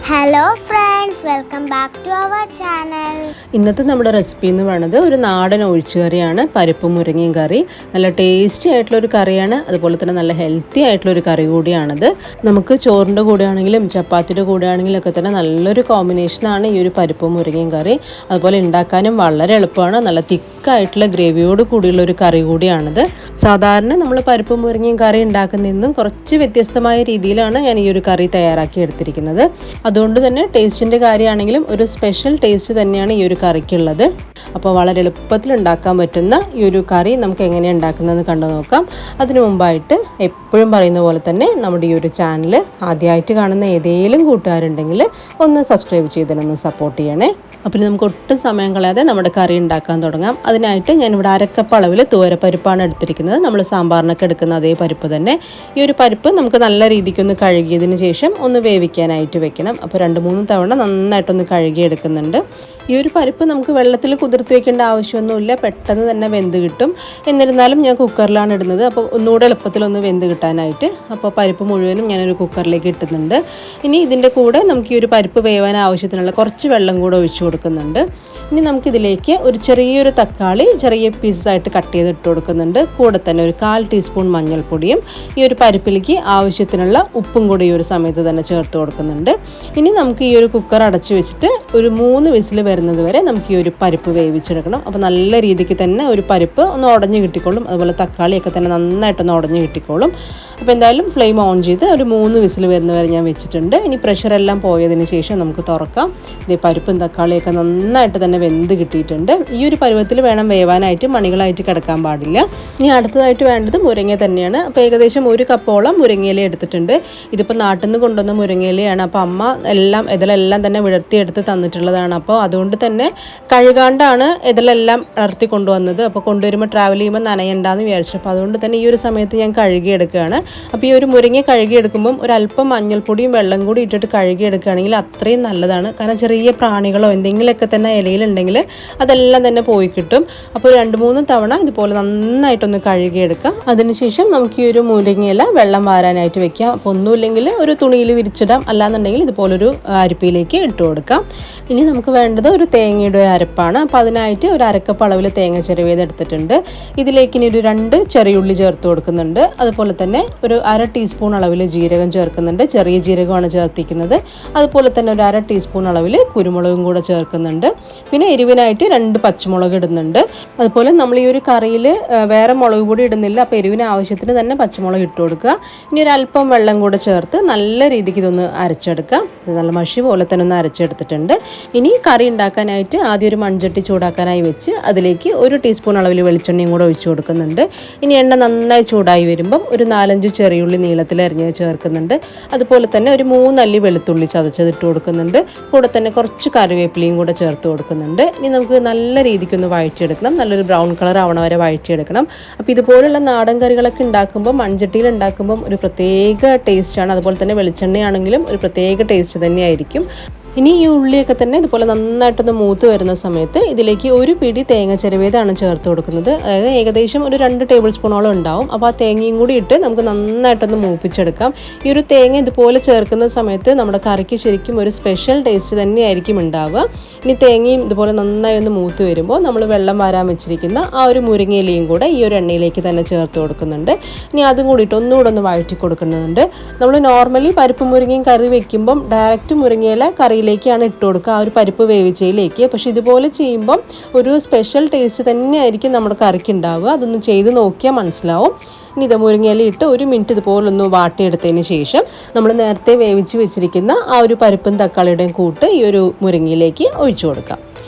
Hello friends, welcome back to our channel. ഇന്നത്തെ നമ്മുടെ recipe എന്ന് പറയുന്നത് ഒരു നാടൻ ഒഴിച്ചുകറിയാണ്. പരിപ്പും മുരിങ്ങയും കറി നല്ല ടേസ്റ്റി ആയിട്ടുള്ളൊരു കറിയാണ്. അതുപോലെ തന്നെ നല്ല ഹെൽത്തി ആയിട്ടുള്ളൊരു കറി കൂടിയാണത്. നമുക്ക് ചോറിൻ്റെ കൂടെ ആണെങ്കിലും ചപ്പാത്തിയുടെ കൂടെ ആണെങ്കിലും ഒക്കെ തന്നെ നല്ലൊരു കോമ്പിനേഷനാണ് ഈ ഒരു പരിപ്പും മുരിങ്ങയും കറി. അതുപോലെ ഉണ്ടാക്കാനും വളരെ എളുപ്പമാണ്. നല്ല തിക്കായിട്ടുള്ള ഗ്രേവിയോട് കൂടിയുള്ള ഒരു കറി കൂടിയാണത്. സാധാരണ നമ്മൾ പരിപ്പും മുരിങ്ങയും കറി ഉണ്ടാക്കുന്നതിൽ കുറച്ച് വ്യത്യസ്തമായ രീതിയിലാണ് ഞാൻ ഈ ഒരു കറി തയ്യാറാക്കി എടുത്തിരിക്കുന്നത്. അതുകൊണ്ട് തന്നെ ടേസ്റ്റിൻ്റെ കാര്യമാണെങ്കിലും ഒരു സ്പെഷ്യൽ ടേസ്റ്റ് തന്നെയാണ് ഈ ഒരു കറിക്കുള്ളത്. അപ്പോൾ വളരെ എളുപ്പത്തിൽ ഉണ്ടാക്കാൻ പറ്റുന്ന ഈ ഒരു കറി നമുക്ക് എങ്ങനെയാണ് ഉണ്ടാക്കുന്നതെന്ന് കണ്ടു നോക്കാം. അതിനു മുമ്പായിട്ട് എപ്പോഴും പറയുന്ന പോലെ തന്നെ നമ്മുടെ ഈ ഒരു ചാനൽ ആദ്യമായിട്ട് കാണുന്ന ഏതെങ്കിലും കൂട്ടുകാരുണ്ടെങ്കിൽ ഒന്ന് സബ്സ്ക്രൈബ് ചെയ്തതിനൊന്ന് സപ്പോർട്ട് ചെയ്യണേ. അപ്പോൾ നമുക്ക് ഒട്ടും സമയം കളയാതെ നമ്മുടെ കറി ഉണ്ടാക്കാൻ തുടങ്ങാം. അതിനായിട്ട് ഞാനിവിടെ അരക്കപ്പ് അളവിൽ തുവരപ്പരിപ്പാണ് എടുത്തിരിക്കുന്നത്. നമ്മൾ സാമ്പാറിനൊക്കെ എടുക്കുന്ന അതേ പരിപ്പ് തന്നെ. ഈ ഒരു പരിപ്പ് നമുക്ക് നല്ല രീതിക്കൊന്ന് കഴുകിയതിന് ശേഷം ഒന്ന് വേവിക്കാനായിട്ട് വെക്കണം. അപ്പോൾ 2-3 തവണ നന്നായിട്ടൊന്ന് കഴുകിയെടുക്കുന്നുണ്ട്. ഈ ഒരു പരിപ്പ് നമുക്ക് വെള്ളത്തിൽ കുതിർത്ത് വെക്കേണ്ട ആവശ്യമൊന്നുമില്ല, പെട്ടെന്ന് തന്നെ വെന്ത് കിട്ടും. എന്നിരുന്നാലും ഞാൻ കുക്കറിലാണ് ഇടുന്നത്, അപ്പോൾ ഒന്നുകൂടെ എളുപ്പത്തിലൊന്ന് വെന്ത് കിട്ടാനായിട്ട്. അപ്പോൾ പരിപ്പ് മുഴുവനും ഞാനൊരു കുക്കറിലേക്ക് ഇട്ടുന്നുണ്ട്. ഇനി ഇതിൻ്റെ കൂടെ നമുക്ക് ഈ ഒരു പരിപ്പ് വേവാൻ ആവശ്യത്തിനുള്ള കുറച്ച് വെള്ളം കൂടെ ഒഴിച്ചു കൊടുക്കുന്നുണ്ട്. ഇനി നമുക്കിതിലേക്ക് ഒരു ചെറിയൊരു തക്കാളി ചെറിയ പീസായിട്ട് കട്ട് ചെയ്ത് ഇട്ട് കൊടുക്കുന്നുണ്ട്. കൂടെ തന്നെ ഒരു 1/4 ടീസ്പൂൺ മഞ്ഞൾപ്പൊടിയും ഈ ഒരു പരിപ്പിലേക്ക് ആവശ്യത്തിനുള്ള ഉപ്പും കൂടി ഈ ഒരു സമയത്ത് തന്നെ ചേർത്ത് കൊടുക്കുന്നുണ്ട്. ഇനി നമുക്ക് ഈ ഒരു കുക്കർ അടച്ചു വെച്ചിട്ട് ഒരു 3 വിസിൽ വരുന്നത് വരെ നമുക്ക് ഈ ഒരു പരിപ്പ് വേവിച്ചെടുക്കണം. അപ്പോൾ നല്ല രീതിക്ക് തന്നെ ഒരു പരിപ്പ് ഒന്ന് ഉടഞ്ഞ് കിട്ടിക്കോളും. അതുപോലെ തക്കാളിയൊക്കെ തന്നെ നന്നായിട്ടൊന്ന് ഉടഞ്ഞ് കിട്ടിക്കോളും. അപ്പോൾ എന്തായാലും ഫ്ലെയിം ഓൺ ചെയ്ത് ഒരു 3 വിസിൽ വരുന്നവരെ ഞാൻ വെച്ചിട്ടുണ്ട്. ഇനി പ്രഷറെല്ലാം പോയതിന് ശേഷം നമുക്ക് തുറക്കാം. ഇത് പരിപ്പും തക്കാളിയൊക്കെ നന്നായിട്ട് തന്നെ വെന്ത് കിട്ടിയിട്ടുണ്ട്. ഈ ഒരു പരുവത്തിൽ വേണം വേവാനായിട്ട്, മണികളായിട്ട് കിടക്കാൻ പാടില്ല. ഇനി അടുത്തതായിട്ട് വേണ്ടത് മുരിങ്ങ തന്നെയാണ്. അപ്പോൾ ഏകദേശം 1 കപ്പോളം മുരിങ്ങയില എടുത്തിട്ടുണ്ട്. ഇതിപ്പോൾ നാട്ടിൽ നിന്ന് കൊണ്ടുവന്ന മുരിങ്ങയിലയാണ്. അപ്പോൾ അമ്മ ഇതിലെല്ലാം തന്നെ വിടർത്തിയെടുത്ത് തന്നിട്ടുള്ളതാണ്. അപ്പോൾ അതുകൊണ്ട് തന്നെ കഴുകാണ്ടാണ് ഇതിലെല്ലാം വളർത്തി കൊണ്ടുവന്നത്. അപ്പോൾ കൊണ്ടുവരുമ്പോൾ ട്രാവൽ ചെയ്യുമ്പോൾ നനയണ്ടെന്ന് വിചാരിച്ചു. അപ്പോൾ അതുകൊണ്ട് തന്നെ ഈ ഒരു സമയത്ത് ഞാൻ കഴുകിയെടുക്കുകയാണ്. അപ്പോൾ ഈ ഒരു മുരിങ്ങ കഴുകിയെടുക്കുമ്പം ഒരല്പം മഞ്ഞൾപ്പൊടിയും വെള്ളം കൂടി ഇട്ടിട്ട് കഴുകിയെടുക്കുകയാണെങ്കിൽ അത്രയും നല്ലതാണ്. കാരണം ചെറിയ പ്രാണികളോ എന്തെങ്കിലുമൊക്കെ തന്നെ ഇലയിലുണ്ടെങ്കിൽ അതെല്ലാം തന്നെ പോയി കിട്ടും. അപ്പോൾ 2-3 തവണ ഇതുപോലെ നന്നായിട്ടൊന്ന് കഴുകിയെടുക്കാം. അതിനുശേഷം നമുക്ക് ഈ ഒരു മുരിങ്ങയില വെള്ളം വാരാനായിട്ട് വെക്കാം. അപ്പോൾ ഒന്നുമില്ലെങ്കിൽ ഒരു തുണിയിൽ വിരിച്ചിടാം, അല്ലാന്നുണ്ടെങ്കിൽ ഇതുപോലൊരു അരിപ്പയിലേക്ക് ഇട്ട് കൊടുക്കാം. ഇനി നമുക്ക് വേണ്ടത് ഒരു തേങ്ങയുടെ അരപ്പാണ്. അപ്പോൾ അതിനായിട്ട് ഒരു അരക്കപ്പ് അളവിൽ തേങ്ങ ചിരവിയത് എടുത്തിട്ടുണ്ട്. ഇതിലേക്ക് ഇനി ഒരു 2 ചെറിയുള്ളി ചേർത്ത് കൊടുക്കുന്നുണ്ട്. അതുപോലെ തന്നെ ഒരു 1/2 ടീസ്പൂൺ അളവിൽ ജീരകം ചേർക്കുന്നുണ്ട്. ചെറിയ ജീരകമാണ് ചേർത്തിക്കുന്നത്. അതുപോലെ തന്നെ ഒരു 1/2 ടീസ്പൂൺ അളവിൽ കുരുമുളകും കൂടെ ചേർക്കുന്നുണ്ട്. പിന്നെ എരിവിനായിട്ട് 2 പച്ചമുളക് ഇടുന്നുണ്ട്. അതുപോലെ നമ്മൾ ഈ ഒരു കറിയിൽ വേറെ മുളക് പൊടി ഇടുന്നില്ല. അപ്പോൾ എരിവിന് ആവശ്യത്തിന് തന്നെ പച്ചമുളക് ഇട്ട് കൊടുക്കുക. ഇനി ഒരു അല്പം വെള്ളം കൂടെ ചേർത്ത് നല്ല രീതിക്ക് ഇതൊന്ന് അരച്ചെടുക്കാം. നല്ല മഷി പോലെ തന്നെ ഒന്ന് അരച്ചെടുത്തിട്ടുണ്ട്. ഇനി കറി ഉണ്ടാക്കാനായിട്ട് ആദ്യം ഒരു മൺചട്ടി ചൂടാക്കാനായി വെച്ച് അതിലേക്ക് 1 ടീസ്പൂൺ അളവിൽ വെളിച്ചെണ്ണയും കൂടെ ഒഴിച്ചു കൊടുക്കുന്നുണ്ട്. ഇനി എണ്ണ നന്നായി ചൂടായി വരുമ്പം ഒരു 4-5 ചെറിയുള്ളി നീളത്തിൽ അരിഞ്ഞ് ചേർക്കുന്നുണ്ട്. അതുപോലെ തന്നെ ഒരു 3 അല്ലി വെളുത്തുള്ളി ചതച്ചതിട്ട് കൊടുക്കുന്നുണ്ട്. കൂടെ തന്നെ കുറച്ച് കറിവേപ്പിലയും കൂടെ ചേർത്ത് കൊടുക്കുന്നുണ്ട്. ഇനി നമുക്ക് നല്ല രീതിക്കൊന്ന് വഴറ്റിയെടുക്കണം. നല്ലൊരു ബ്രൗൺ കളർ ആവണ വരെ വഴറ്റിയെടുക്കണം. അപ്പോൾ ഇതുപോലുള്ള നാടൻ കറികളൊക്കെ ഉണ്ടാക്കുമ്പോൾ മൺചട്ടിയിൽ ഉണ്ടാക്കുമ്പം ഒരു പ്രത്യേക ടേസ്റ്റാണ്. അതുപോലെ തന്നെ വെളിച്ചെണ്ണയാണെങ്കിലും ഒരു പ്രത്യേക ടേസ്റ്റ് തന്നെയായിരിക്കും. ഇനി ഈ ഉള്ളിയൊക്കെ തന്നെ ഇതുപോലെ നന്നായിട്ടൊന്ന് മൂത്ത് വരുന്ന സമയത്ത് ഇതിലേക്ക് ഒരു പിടി തേങ്ങ ചിരവിയതാണ് ചേർത്ത് കൊടുക്കുന്നത്. അതായത് ഏകദേശം ഒരു 2 ടേബിൾ സ്പൂണോളം ഉണ്ടാവും. അപ്പോൾ ആ തേങ്ങയും കൂടി ഇട്ട് നമുക്ക് നന്നായിട്ടൊന്ന് മൂപ്പിച്ചെടുക്കാം. ഈ ഒരു തേങ്ങ ഇതുപോലെ ചേർക്കുന്ന സമയത്ത് നമ്മുടെ കറിക്ക് ശരിക്കും ഒരു സ്പെഷ്യൽ ടേസ്റ്റ് തന്നെയായിരിക്കും ഉണ്ടാവുക. ഇനി തേങ്ങയും ഇതുപോലെ നന്നായി ഒന്ന് മൂത്ത് വരുമ്പോൾ നമ്മൾ വെള്ളം വാരാൻ വെച്ചിരിക്കുന്ന ആ ഒരു മുരിങ്ങയിലയും കൂടെ ഈ ഒരു എണ്ണയിലേക്ക് തന്നെ ചേർത്ത് കൊടുക്കുന്നുണ്ട്. ഇനി അതും കൂടിയിട്ട് ഒന്നുകൂടെ ഒന്ന് വഴറ്റി കൊടുക്കുന്നുണ്ട്. നമ്മൾ നോർമലി പരിപ്പ് മുരിങ്ങയും കറി വെക്കുമ്പം ഡയറക്റ്റ് മുരിങ്ങയില കറിയിലേക്കാണ് ഇട്ട് കൊടുക്കുക, ആ ഒരു പരിപ്പ് വേവിച്ചതിലേക്ക്. പക്ഷെ ഇതുപോലെ ചെയ്യുമ്പം ഒരു സ്പെഷ്യൽ ടേസ്റ്റ് തന്നെയായിരിക്കും നമ്മുടെ കറിക്ക് ഉണ്ടാവുക. അതൊന്ന് ചെയ്ത് നോക്കിയാൽ മനസ്സിലാവും. ഇനി ഇത് മുരിങ്ങയില ഇട്ട് 1 മിനിറ്റ് ഇതുപോലൊന്ന് വാട്ടിയെടുത്തതിന് ശേഷം നമ്മൾ നേരത്തെ വേവിച്ച് വെച്ചിരിക്കുന്ന ആ ഒരു പരിപ്പും തക്കാളിയുടെയും കൂട്ട് ഈ ഒരു മുരിങ്ങയിലേക്ക് ഒഴിച്ചു കൊടുക്കാം.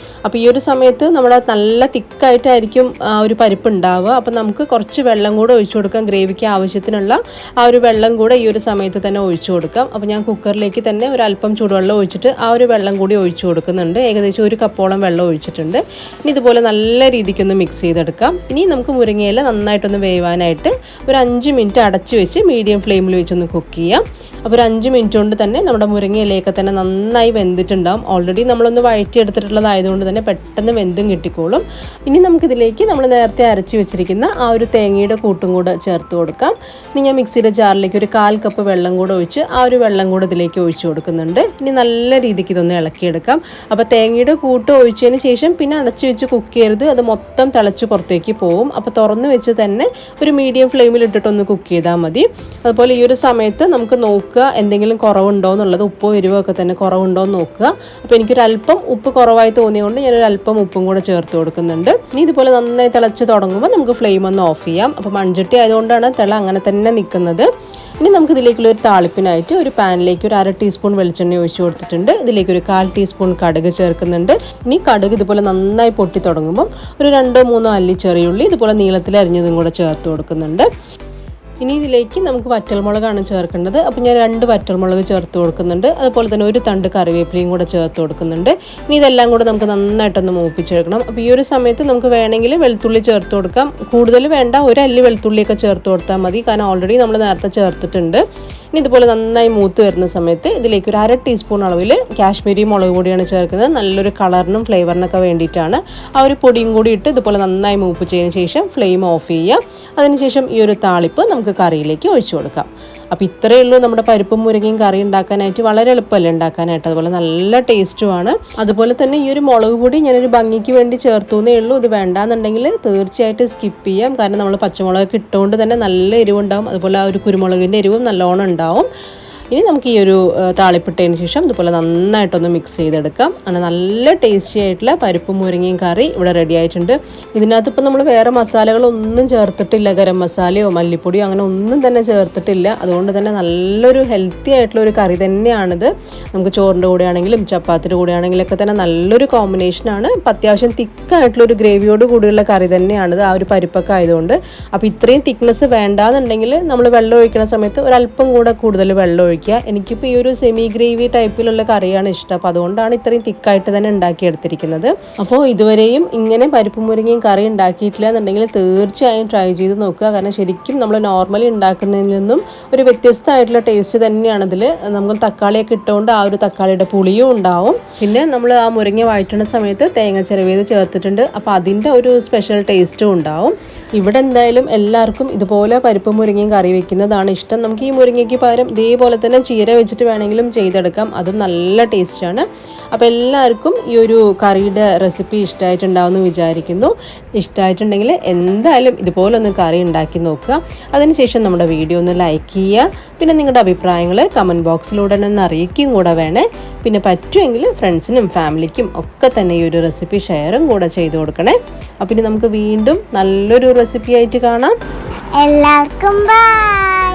അപ്പോൾ ഈ ഒരു സമയത്ത് നമ്മുടെ നല്ല തിക്കായിട്ടായിരിക്കും ആ ഒരു പരിപ്പ് ഉണ്ടാവുക. അപ്പോൾ നമുക്ക് കുറച്ച് വെള്ളം കൂടെ ഒഴിച്ചു കൊടുക്കാം. ഗ്രേവിക്ക് ആവശ്യത്തിനുള്ള ആ ഒരു വെള്ളം കൂടെ ഈ ഒരു സമയത്ത് തന്നെ ഒഴിച്ചു കൊടുക്കാം. അപ്പോൾ ഞാൻ കുക്കറിലേക്ക് തന്നെ ഒരു അല്പം ചൂടുവെള്ളം ഒഴിച്ചിട്ട് ആ ഒരു വെള്ളം കൂടി ഒഴിച്ചു കൊടുക്കുന്നുണ്ട്. ഏകദേശം 1 കപ്പോളം വെള്ളം ഒഴിച്ചിട്ടുണ്ട്. ഇനി ഇതുപോലെ നല്ല രീതിക്കൊന്ന് മിക്സ് ചെയ്തെടുക്കാം. ഇനി നമുക്ക് മുരിങ്ങയില നന്നായിട്ടൊന്ന് വേവാനായിട്ട് ഒരു 5 മിനിറ്റ് അടച്ചു വെച്ച് മീഡിയം ഫ്ലെയിമിൽ വെച്ചൊന്ന് കുക്ക് ചെയ്യാം. അപ്പോൾ ഒരു 5 മിനിറ്റ് കൊണ്ട് തന്നെ നമ്മുടെ മുരിങ്ങയിലയൊക്കെ തന്നെ നന്നായി വെന്തിട്ടുണ്ടാകും. ഓൾറെഡി നമ്മളൊന്ന് വഴറ്റിയെടുത്തിട്ടുള്ളതായതുകൊണ്ട് തന്നെ തന്നെ പെട്ടെന്ന് വെന്തും കിട്ടിക്കോളും. ഇനി നമുക്കിതിലേക്ക് നമ്മൾ നേരത്തെ അരച്ച് വെച്ചിരിക്കുന്ന ആ ഒരു തേങ്ങയുടെ കൂട്ടും കൂടെ ചേർത്ത് കൊടുക്കാം. ഇനി ഞാൻ മിക്സിയുടെ ജാറിലേക്ക് ഒരു 1/4 കപ്പ് വെള്ളം കൂടെ ഒഴിച്ച് ആ ഒരു വെള്ളം കൂടെ ഇതിലേക്ക് ഒഴിച്ചു കൊടുക്കുന്നുണ്ട്. ഇനി നല്ല രീതിക്ക് ഇതൊന്ന് ഇളക്കിയെടുക്കാം. അപ്പോൾ തേങ്ങയുടെ കൂട്ട് ഒഴിച്ചതിന് ശേഷം പിന്നെ അടച്ചു വെച്ച് കുക്ക് ചെയ്യരുത്, അത് മൊത്തം തിളച്ച് പുറത്തേക്ക് പോകും. അപ്പോൾ തുറന്ന് വെച്ച് തന്നെ ഒരു മീഡിയം ഫ്ലെയിമിൽ ഇട്ടിട്ടൊന്ന് കുക്ക് ചെയ്താൽ മതി. അതുപോലെ ഈ ഒരു സമയത്ത് നമുക്ക് നോക്കുക എന്തെങ്കിലും കുറവുണ്ടോ എന്നുള്ളത്, ഉപ്പോ എരിവോ ഒക്കെ തന്നെ കുറവുണ്ടോ എന്ന് നോക്കുക. അപ്പോൾ എനിക്കൊരല്പം ഉപ്പ് കുറവായി തോന്നിയതുകൊണ്ട് ഞാനൊരു അല്പം ഉപ്പും കൂടെ ചേർത്ത് കൊടുക്കുന്നുണ്ട്. ഇനി ഇതുപോലെ നന്നായി തിളച്ച് തുടങ്ങുമ്പോൾ നമുക്ക് ഫ്ലെയിം ഒന്ന് ഓഫ് ചെയ്യാം. അപ്പോൾ മൺചട്ടി ആയതുകൊണ്ടാണ് തിള അങ്ങനെ തന്നെ നിൽക്കുന്നത്. ഇനി നമുക്ക് ഇതിലേക്കുള്ള ഒരു താളിപ്പിനായിട്ട് ഒരു പാനിലേക്ക് ഒരു 1/2 ടീസ്പൂൺ വെളിച്ചെണ്ണ ഒഴിച്ച് കൊടുത്തിട്ടുണ്ട്. ഇതിലേക്ക് ഒരു 1/4 ടീസ്പൂൺ കടുക് ചേർക്കുന്നുണ്ട്. ഇനി കടുക് ഇതുപോലെ നന്നായി പൊട്ടി തുടങ്ങുമ്പോൾ ഒരു 2-3 അല്ലി ചെറിയുള്ളി ഇതുപോലെ നീളത്തിൽ അരിഞ്ഞതും കൂടെ ചേർത്ത് കൊടുക്കുന്നുണ്ട്. ഇനി ഇതിലേക്ക് നമുക്ക് വറ്റൽമുളകാണ് ചേർക്കേണ്ടത്. അപ്പോൾ ഞാൻ 2 വറ്റൽമുളക് ചേർത്ത് കൊടുക്കുന്നുണ്ട്. അതുപോലെ തന്നെ ഒരു തണ്ട് കറിവേപ്പിലയും കൂടെ ചേർത്ത് കൊടുക്കുന്നുണ്ട്. ഇനി ഇതെല്ലാം കൂടെ നമുക്ക് നന്നായിട്ടൊന്ന് മൂപ്പിച്ചെടുക്കണം. അപ്പോൾ ഈ ഒരു സമയത്ത് നമുക്ക് വേണമെങ്കിൽ വെളുത്തുള്ളി ചേർത്ത് കൊടുക്കാം. കൂടുതൽ വേണ്ട, ഒരു അല്ലി വെളുത്തുള്ളിയൊക്കെ ചേർത്ത് കൊടുത്താൽ മതി, കാരണം ഓൾറെഡി നമ്മൾ നേരത്തെ ചേർത്തിട്ടുണ്ട്. ഇനി ഇതുപോലെ നന്നായി മൂത്ത് വരുന്ന സമയത്ത് ഇതിലേക്ക് ഒരു 1/2 ടീസ്പൂൺ അളവിൽ കാശ്മീരി മുളക് പൊടിയാണ് ചേർക്കുന്നത്. നല്ലൊരു കളറിനും ഫ്ലേവറിനൊക്കെ വേണ്ടിയിട്ടാണ്. ആ ഒരു പൊടിയും കൂടി ഇട്ട് ഇതുപോലെ നന്നായി മൂപ്പിച്ചതിന് ശേഷം ഫ്ലെയിം ഓഫ് ചെയ്യുക. അതിനുശേഷം ഈ ഒരു താളിപ്പ് നമുക്ക് കറിയിലേക്ക് ഒഴിച്ചു കൊടുക്കാം. അപ്പോൾ ഇത്രയേ ഉള്ളൂ നമ്മുടെ പരിപ്പും മുരിങ്ങയും കറി ഉണ്ടാക്കാനായിട്ട്. വളരെ എളുപ്പമല്ലേ ഉണ്ടാക്കാനായിട്ട്, അതുപോലെ നല്ല ടേസ്റ്റുമാണ്. അതുപോലെ തന്നെ ഈ ഒരു മുളക് പൊടി ഞാനൊരു ഭംഗിക്ക് വേണ്ടി ചേർത്തുന്നേ ഉള്ളൂ. ഇത് വേണ്ടാന്നുണ്ടെങ്കിൽ തീർച്ചയായിട്ടും സ്കിപ്പ് ചെയ്യാം, കാരണം നമ്മൾ പച്ചമുളകൊക്കെ ഇട്ടുകൊണ്ട് തന്നെ നല്ല എരിവുണ്ടാവും. അതുപോലെ ആ ഒരു കുരുമുളകിൻ്റെ എരിവും നല്ലോണം ഉണ്ടാവും. ഇനി നമുക്ക് ഈ ഒരു താളിപ്പിട്ടതിന് ശേഷം ഇതുപോലെ നന്നായിട്ടൊന്ന് മിക്സ് ചെയ്തെടുക്കാം. അങ്ങനെ നല്ല ടേസ്റ്റി ആയിട്ടുള്ള പരിപ്പും മുരിങ്ങയും കറി ഇവിടെ റെഡി ആയിട്ടുണ്ട്. ഇതിനകത്ത് ഇപ്പോൾ നമ്മൾ വേറെ മസാലകളൊന്നും ചേർത്തിട്ടില്ല, ഗരം മസാലയോ മല്ലിപ്പൊടിയോ അങ്ങനെ ഒന്നും തന്നെ ചേർത്തിട്ടില്ല. അതുകൊണ്ട് തന്നെ നല്ലൊരു ഹെൽത്തി ആയിട്ടുള്ള ഒരു കറി തന്നെയാണിത്. നമുക്ക് ചോറിൻ്റെ കൂടെ ആണെങ്കിലും ചപ്പാത്തിയുടെ കൂടെ ആണെങ്കിലൊക്കെ തന്നെ നല്ലൊരു കോമ്പിനേഷനാണ്. ഇപ്പം അത്യാവശ്യം തിക്കായിട്ടുള്ളൊരു ഗ്രേവിയോട് കൂടിയുള്ള കറി തന്നെയാണിത്, ആ ഒരു പരിപ്പൊക്കെ ആയതുകൊണ്ട്. അപ്പോൾ ഇത്രയും തിക്നെസ് വേണ്ടാന്നുണ്ടെങ്കിൽ നമ്മൾ വെള്ളം ഒഴിക്കുന്ന സമയത്ത് ഒരല്പം കൂടെ കൂടുതൽ വെള്ളം ഒഴിക്കുക. എനിക്കിപ്പോൾ ഈ ഒരു സെമി ഗ്രേവി ടൈപ്പിലുള്ള കറിയാണ് ഇഷ്ടം, അപ്പോൾ അതുകൊണ്ടാണ് ഇത്രയും തിക്കായിട്ട് തന്നെ ഉണ്ടാക്കിയെടുത്തിരിക്കുന്നത്. അപ്പോൾ ഇതുവരെയും ഇങ്ങനെ പരിപ്പും മുരിങ്ങയും കറി ഉണ്ടാക്കിയിട്ടില്ല എന്നുണ്ടെങ്കിൽ തീർച്ചയായും ട്രൈ ചെയ്ത് നോക്കുക. കാരണം ശരിക്കും നമ്മൾ നോർമലി ഉണ്ടാക്കുന്നതിൽ നിന്നും ഒരു വ്യത്യസ്തമായിട്ടുള്ള ടേസ്റ്റ് തന്നെയാണിതിൽ. നമ്മൾ തക്കാളിയൊക്കെ ഇട്ടുകൊണ്ട് ആ ഒരു തക്കാളിയുടെ പുളിയും ഉണ്ടാവും. പിന്നെ നമ്മൾ ആ മുരിങ്ങ വഴറ്റുന്ന സമയത്ത് തേങ്ങ ചിരവിയത് ചേർത്തിട്ടുണ്ട്, അപ്പോൾ അതിൻ്റെ ഒരു സ്പെഷ്യൽ ടേസ്റ്റും ഉണ്ടാവും. ഇവിടെ എന്തായാലും എല്ലാവർക്കും ഇതുപോലെ പരിപ്പും മുരിങ്ങയും കറി വെക്കുന്നതാണ് ഇഷ്ടം. നമുക്ക് ഈ മുരിങ്ങയ്ക്ക് പകരം ഇതേപോലെ തന്നെ ചീര വെച്ചിട്ട് വേണമെങ്കിലും ചെയ്തെടുക്കാം, അതും നല്ല ടേസ്റ്റാണ്. അപ്പോൾ എല്ലാവർക്കും ഈ ഒരു കറിയുടെ റെസിപ്പി ഇഷ്ടമായിട്ടുണ്ടാവുമെന്ന് വിചാരിക്കുന്നു. ഇഷ്ടമായിട്ടുണ്ടെങ്കിൽ എന്തായാലും ഇതുപോലെ ഒന്ന് കറി ഉണ്ടാക്കി നോക്കുക. അതിനുശേഷം നമ്മുടെ വീഡിയോ ഒന്ന് ലൈക്ക് ചെയ്യുക. പിന്നെ നിങ്ങളുടെ അഭിപ്രായങ്ങൾ കമൻറ്റ് ബോക്സിലൂടെ ഒന്ന് അറിയിക്കുകയും കൂടെ വേണേ. പിന്നെ പറ്റുമെങ്കിൽ ഫ്രണ്ട്സിനും ഫാമിലിക്കും ഒക്കെ തന്നെ ഈ ഒരു റെസിപ്പി ഷെയറും കൂടെ ചെയ്ത് കൊടുക്കണേ. അപ്പോൾ ഇനി നമുക്ക് വീണ്ടും നല്ലൊരു റെസിപ്പി ആയിട്ട് കാണാം. എല്ലാവർക്കും ബൈ.